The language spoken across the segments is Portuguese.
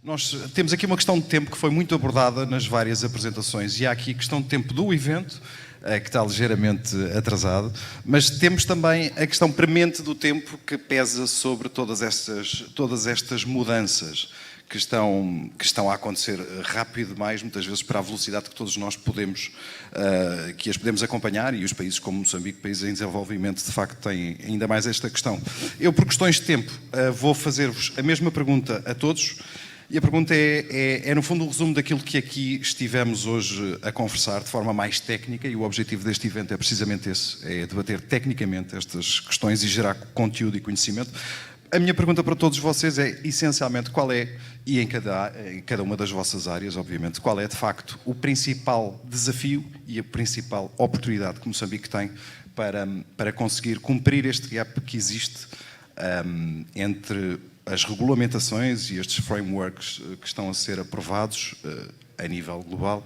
Nós temos aqui uma questão de tempo que foi muito abordada nas várias apresentações e há aqui a questão de tempo do evento, que está ligeiramente atrasado, mas temos também a questão premente do tempo que pesa sobre todas estas mudanças que estão a acontecer rápido demais, muitas vezes para a velocidade que todos nós que as podemos acompanhar, e os países como Moçambique, países em desenvolvimento, de facto têm ainda mais esta questão. Eu, por questões de tempo, vou fazer-vos a mesma pergunta a todos, e a pergunta é no fundo, um resumo daquilo que aqui estivemos hoje a conversar de forma mais técnica, e o objetivo deste evento é precisamente esse, é debater tecnicamente estas questões e gerar conteúdo e conhecimento. A minha pergunta para todos vocês é, essencialmente, qual é, e em cada uma das vossas áreas, obviamente, qual é, de facto, o principal desafio e a principal oportunidade que Moçambique tem para conseguir cumprir este gap que existe entre as regulamentações e estes frameworks que estão a ser aprovados a nível global.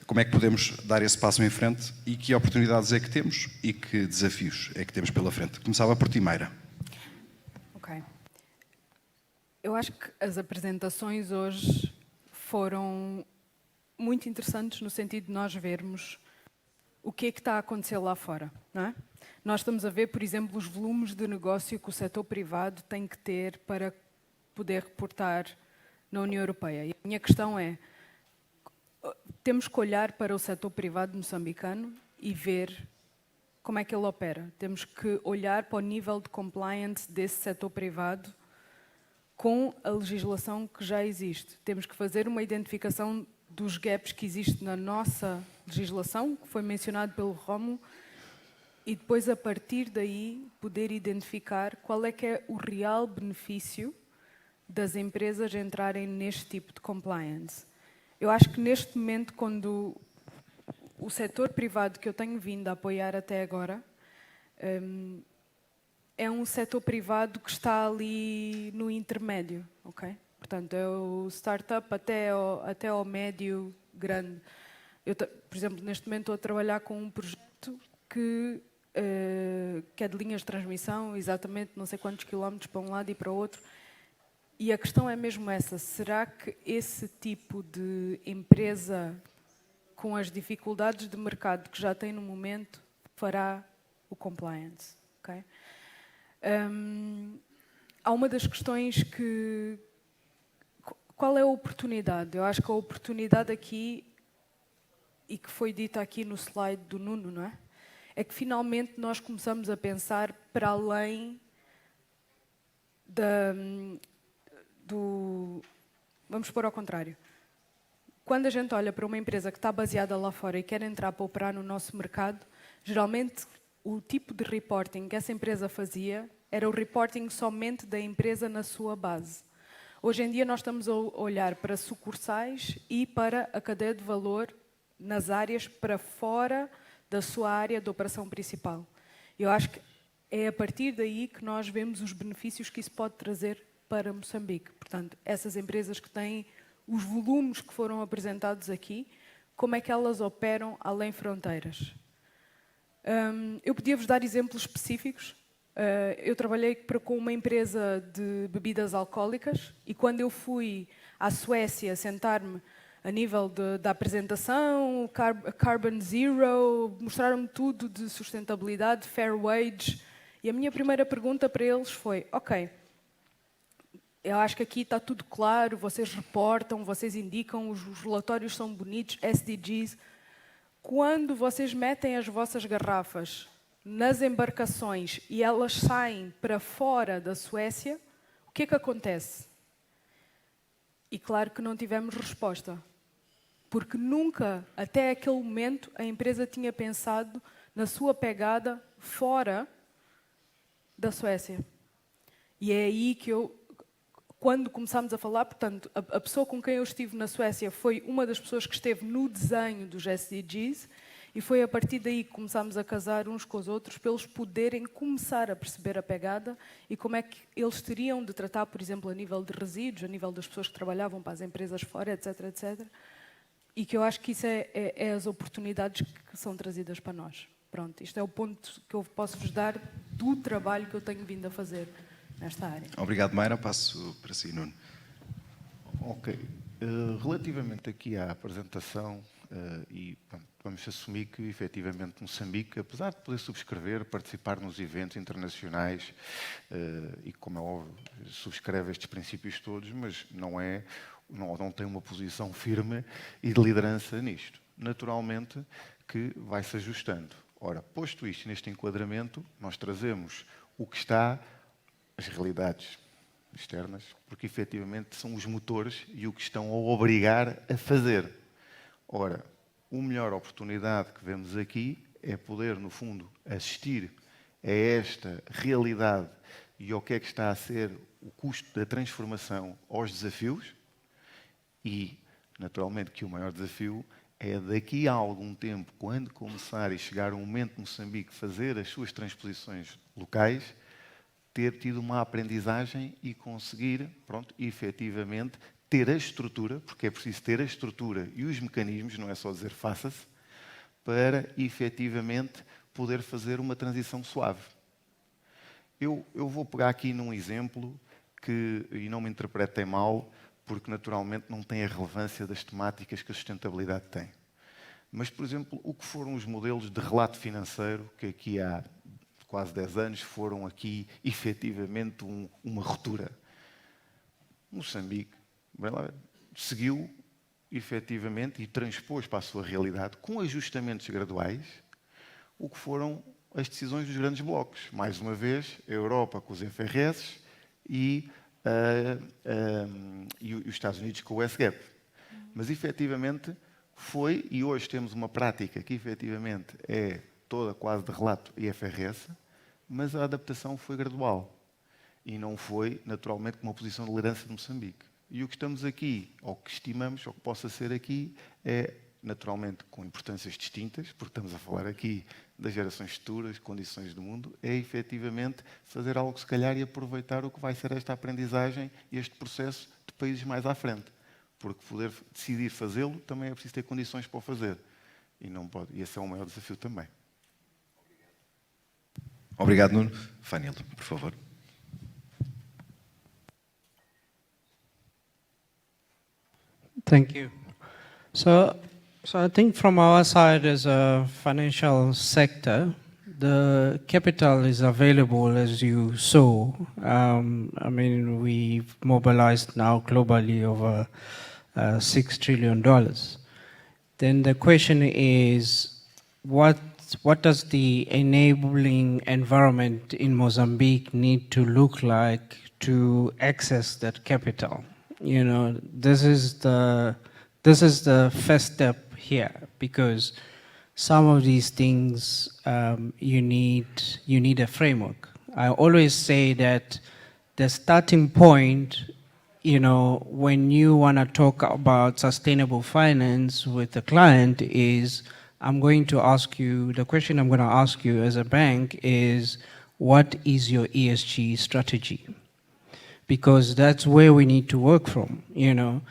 Como é que podemos dar esse passo em frente e que oportunidades é que temos e que desafios é que temos pela frente? Começava por ti, Mayra. Ok. Eu acho que as apresentações hoje foram muito interessantes no sentido de nós vermos o que é que está a acontecer lá fora, não é? Nós estamos a ver, por exemplo, os volumes de negócio que o setor privado tem que ter para poder reportar na União Europeia. E a minha questão é, temos que olhar para o setor privado moçambicano e ver como é que ele opera. Temos que olhar para o nível de compliance desse setor privado com a legislação que já existe. Temos que fazer uma identificação dos gaps que existem na nossa legislação, que foi mencionado pelo Rómulo, e depois, a partir daí, poder identificar qual é que é o real benefício das empresas entrarem neste tipo de compliance. Eu acho que neste momento, quando o setor privado que eu tenho vindo a apoiar até agora, é um setor privado que está ali no intermédio, ok? Portanto, é o startup até ao médio grande. Eu, por exemplo, neste momento estou a trabalhar com um projeto que é de linhas de transmissão, exatamente não sei quantos quilómetros para um lado e para o outro. E a questão é mesmo essa, será que esse tipo de empresa, com as dificuldades de mercado que já tem no momento, fará o compliance? Okay? Há uma das questões que... Qual é a oportunidade? Eu acho que a oportunidade aqui, e que foi dita aqui no slide do Nuno, não é? É que finalmente nós começamos a pensar para além Vamos pôr ao contrário. Quando a gente olha para uma empresa que está baseada lá fora e quer entrar para operar no nosso mercado, geralmente o tipo de reporting que essa empresa fazia era o reporting somente da empresa na sua base. Hoje em dia nós estamos a olhar para sucursais e para a cadeia de valor nas áreas para fora da sua área de operação principal. Eu acho que é a partir daí que nós vemos os benefícios que isso pode trazer para Moçambique. Portanto, essas empresas que têm os volumes que foram apresentados aqui, como é que elas operam além fronteiras? Eu podia-vos dar exemplos específicos. Eu trabalhei com uma empresa de bebidas alcoólicas e quando eu fui à Suécia sentar-me a nível da apresentação, Carbon Zero, mostraram-me tudo de sustentabilidade, fair wage, e a minha primeira pergunta para eles foi, ok, eu acho que aqui está tudo claro, vocês reportam, vocês indicam, os relatórios são bonitos, SDGs. Quando vocês metem as vossas garrafas nas embarcações e elas saem para fora da Suécia, o que é que acontece? E claro que não tivemos resposta. Porque nunca, até aquele momento, a empresa tinha pensado na sua pegada fora da Suécia. E é aí que quando começámos a falar, portanto, a pessoa com quem eu estive na Suécia foi uma das pessoas que esteve no desenho dos SDGs e foi a partir daí que começámos a casar uns com os outros para eles poderem começar a perceber a pegada e como é que eles teriam de tratar, por exemplo, a nível de resíduos, a nível das pessoas que trabalhavam para as empresas fora, etc, etc. E que eu acho que isso é as oportunidades que são trazidas para nós. Pronto, isto é o ponto que eu posso vos dar do trabalho que eu tenho vindo a fazer nesta área. Obrigado, Mayra. Passo para si, Nuno. Ok. Relativamente aqui à apresentação, e vamos assumir que efetivamente Moçambique, apesar de poder subscrever, participar nos eventos internacionais, e como é óbvio, subscreve estes princípios todos, mas não tem uma posição firme e de liderança nisto. Naturalmente que vai se ajustando. Ora, posto isto neste enquadramento, nós trazemos o que está, as realidades externas, porque efetivamente são os motores e o que estão a obrigar a fazer. Ora, a melhor oportunidade que vemos aqui é poder, no fundo, assistir a esta realidade e ao que é que está a ser o custo da transformação aos desafios e, naturalmente, que o maior desafio é daqui a algum tempo, quando começar e chegar o momento de Moçambique fazer as suas transposições locais, ter tido uma aprendizagem e conseguir, efetivamente, ter a estrutura, porque é preciso ter a estrutura e os mecanismos, não é só dizer faça-se, para efetivamente poder fazer uma transição suave. Eu vou pegar aqui num exemplo que, e não me interpretem mal, porque naturalmente não tem a relevância das temáticas que a sustentabilidade tem. Mas, por exemplo, o que foram os modelos de relato financeiro, que aqui há quase 10 anos foram aqui efetivamente uma ruptura. Moçambique seguiu efetivamente e transpôs para a sua realidade, com ajustamentos graduais, o que foram as decisões dos grandes blocos. Mais uma vez, a Europa com os FRS e os Estados Unidos com o S-GAP. Mas efetivamente foi, e hoje temos uma prática que efetivamente é toda quase de relato IFRS, mas a adaptação foi gradual e não foi, naturalmente, com uma posição de liderança de Moçambique. E o que estamos aqui, ou que estimamos, ou que possa ser aqui, é, naturalmente, com importâncias distintas, porque estamos a falar aqui das gerações futuras, condições do mundo, é efetivamente fazer algo, se calhar, e aproveitar o que vai ser esta aprendizagem e este processo de países mais à frente. Porque poder decidir fazê-lo também é preciso ter condições para o fazer. E não pode. E esse é o maior desafio também. Obrigado, Nuno. Fanil, por favor. Thank you. So I think from our side as a financial sector, the capital is available as you saw. I mean, we've mobilized now globally over $6 trillion. Then the question is, what does the enabling environment in Mozambique need to look like to access that capital? You know, this is the first step here, because some of these things you need a framework. I always say that the starting point, you know, when you want to talk about sustainable finance with a client is, the question I'm going to ask you as a bank is, what is your ESG strategy? Because that's where we need to work from, you know.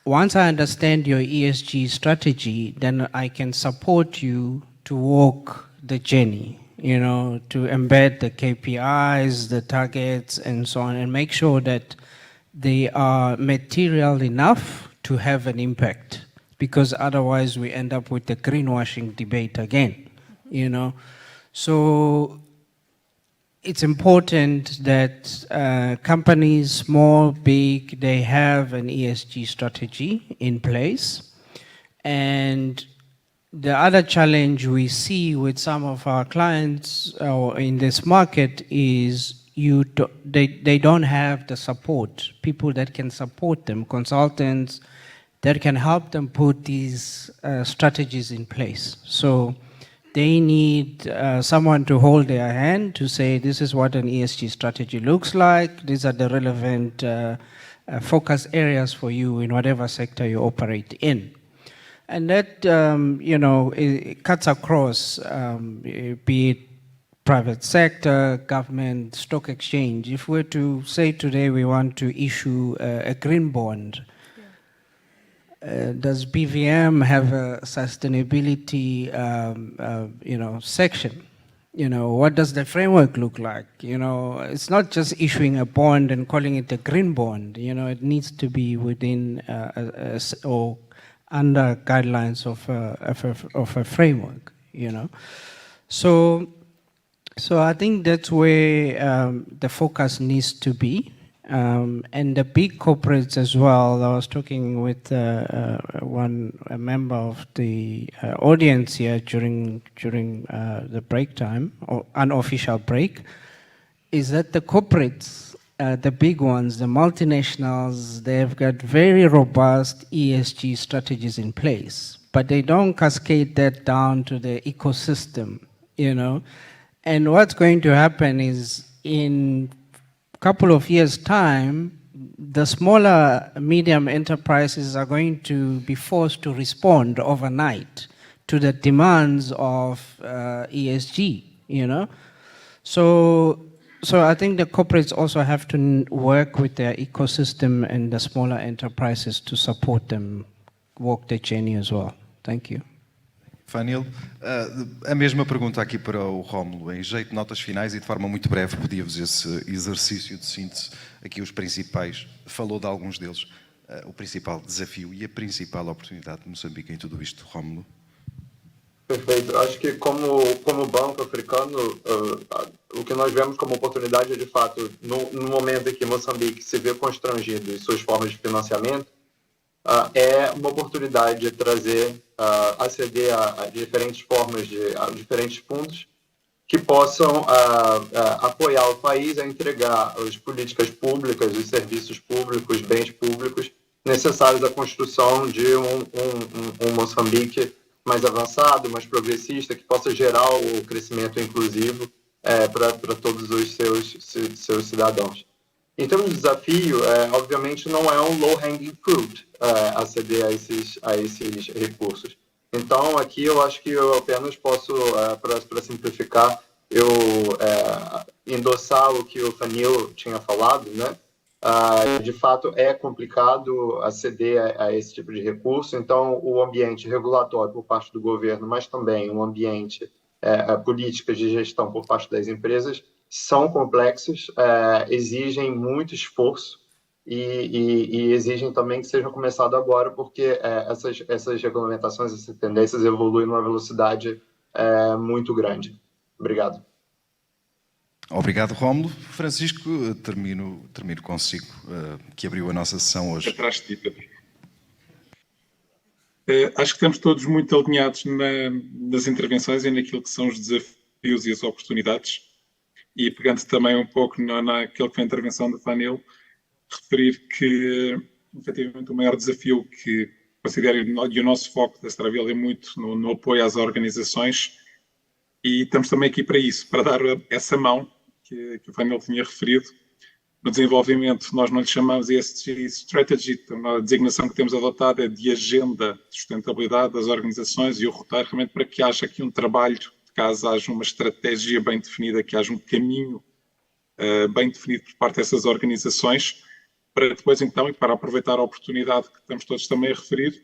Once I understand your ESG strategy, then I can support you to walk the journey, you know, to embed the KPIs, the targets, and so on, and make sure that they are material enough to have an impact. Because otherwise we end up with the greenwashing debate again, you know. So it's important that companies, small, big, they have an ESG strategy in place. And the other challenge we see with some of our clients in this market is they don't have the support, people that can support them, consultants that can help them put these strategies in place. So they need someone to hold their hand to say, this is what an ESG strategy looks like. These are the relevant focus areas for you in whatever sector you operate in. And that, you know, it cuts across, be it private sector, government, stock exchange. If we're to say today we want to issue a green bond, does BVM have a sustainability, you know, section? You know, what does the framework look like? You know, it's not just issuing a bond and calling it a green bond. You know, it needs to be within or under guidelines of a framework. You know, so I think that's where the focus needs to be. And the big corporates as well. I was talking with a member of the audience here during the break time, or unofficial break, is that the corporates, the big ones, the multinationals, they've got very robust ESG strategies in place, but they don't cascade that down to the ecosystem, you know. And what's going to happen is in couple of years' time, the smaller medium enterprises are going to be forced to respond overnight to the demands of ESG, you know. So I think the corporates also have to work with their ecosystem and the smaller enterprises to support them walk the journey as well. Thank you. Fanil, a mesma pergunta aqui para o Rómulo, em jeito de notas finais e de forma muito breve, pedia-vos esse exercício de síntese, aqui os principais, falou de alguns deles, o principal desafio e a principal oportunidade de Moçambique em tudo isto, Rómulo. Perfeito. Acho que como banco africano, o que nós vemos como oportunidade é, de fato, no momento em que Moçambique se vê constrangido em suas formas de financiamento, é uma oportunidade de trazer, aceder a diferentes formas, a diferentes fundos que possam apoiar o país a entregar as políticas públicas, os serviços públicos, bens públicos necessários à construção de um Moçambique mais avançado, mais progressista, que possa gerar o crescimento inclusivo para todos os seus cidadãos. Em termos de desafio, obviamente não é um low-hanging fruit aceder a esses recursos. Então, aqui eu acho que eu apenas posso, para simplificar, endossar o que o Fanil tinha falado, né? De fato, é complicado aceder a esse tipo de recurso, então o ambiente regulatório por parte do governo, mas também o ambiente políticas de gestão por parte das empresas são complexos, exigem muito esforço e exigem também que seja começado agora, porque essas regulamentações, essas tendências evoluem numa velocidade muito grande. Obrigado. Obrigado, Rómulo. Francisco, termino consigo, que abriu a nossa sessão hoje. Atrás de ti, Pedro. Acho que estamos todos muito alinhados nas intervenções e naquilo que são os desafios e as oportunidades. E pegando também um pouco naquilo que foi a intervenção do Fanil, referir que, efetivamente, o maior desafio que considero e o nosso foco da Stravil é muito no apoio às organizações, e estamos também aqui para isso, para dar essa mão que o Fanil tinha referido. No desenvolvimento, nós não lhe chamamos ESG Strategy, então a designação que temos adotado é de agenda de sustentabilidade das organizações, e o roteiro realmente para que haja aqui um trabalho, caso haja uma estratégia bem definida, que haja um caminho bem definido por parte dessas organizações, para depois então, e para aproveitar a oportunidade que estamos todos também a referir,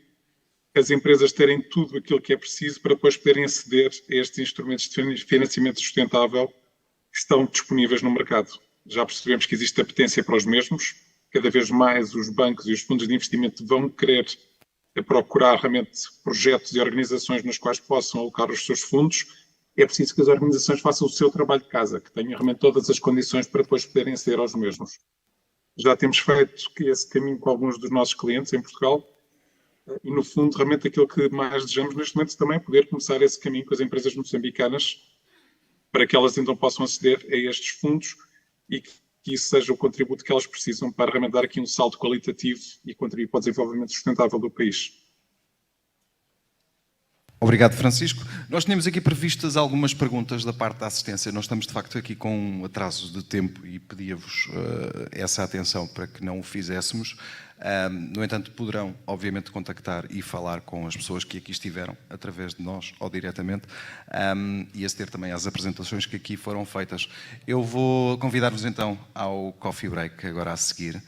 as empresas terem tudo aquilo que é preciso para depois poderem aceder a estes instrumentos de financiamento sustentável que estão disponíveis no mercado. Já percebemos que existe apetência para os mesmos, cada vez mais os bancos e os fundos de investimento vão querer procurar realmente projetos e organizações nas quais possam alocar os seus fundos. É preciso que as organizações façam o seu trabalho de casa, que tenham realmente todas as condições para depois poderem aceder aos mesmos. Já temos feito esse caminho com alguns dos nossos clientes em Portugal e, no fundo, realmente aquilo que mais desejamos neste momento é também poder começar esse caminho com as empresas moçambicanas para que elas então possam aceder a estes fundos e que isso seja o contributo que elas precisam para realmente dar aqui um salto qualitativo e contribuir para o desenvolvimento sustentável do país. Obrigado, Francisco. Nós tínhamos aqui previstas algumas perguntas da parte da assistência. Nós estamos, de facto, aqui com um atraso de tempo e pedia-vos essa atenção para que não o fizéssemos. No entanto, poderão, obviamente, contactar e falar com as pessoas que aqui estiveram, através de nós ou diretamente, e aceder também às apresentações que aqui foram feitas. Eu vou convidar-vos, então, ao coffee break, agora a seguir.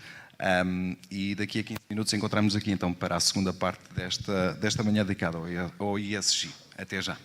E daqui a 15 minutos encontramos aqui então para a segunda parte desta manhã dedicada ao ESG. Até já.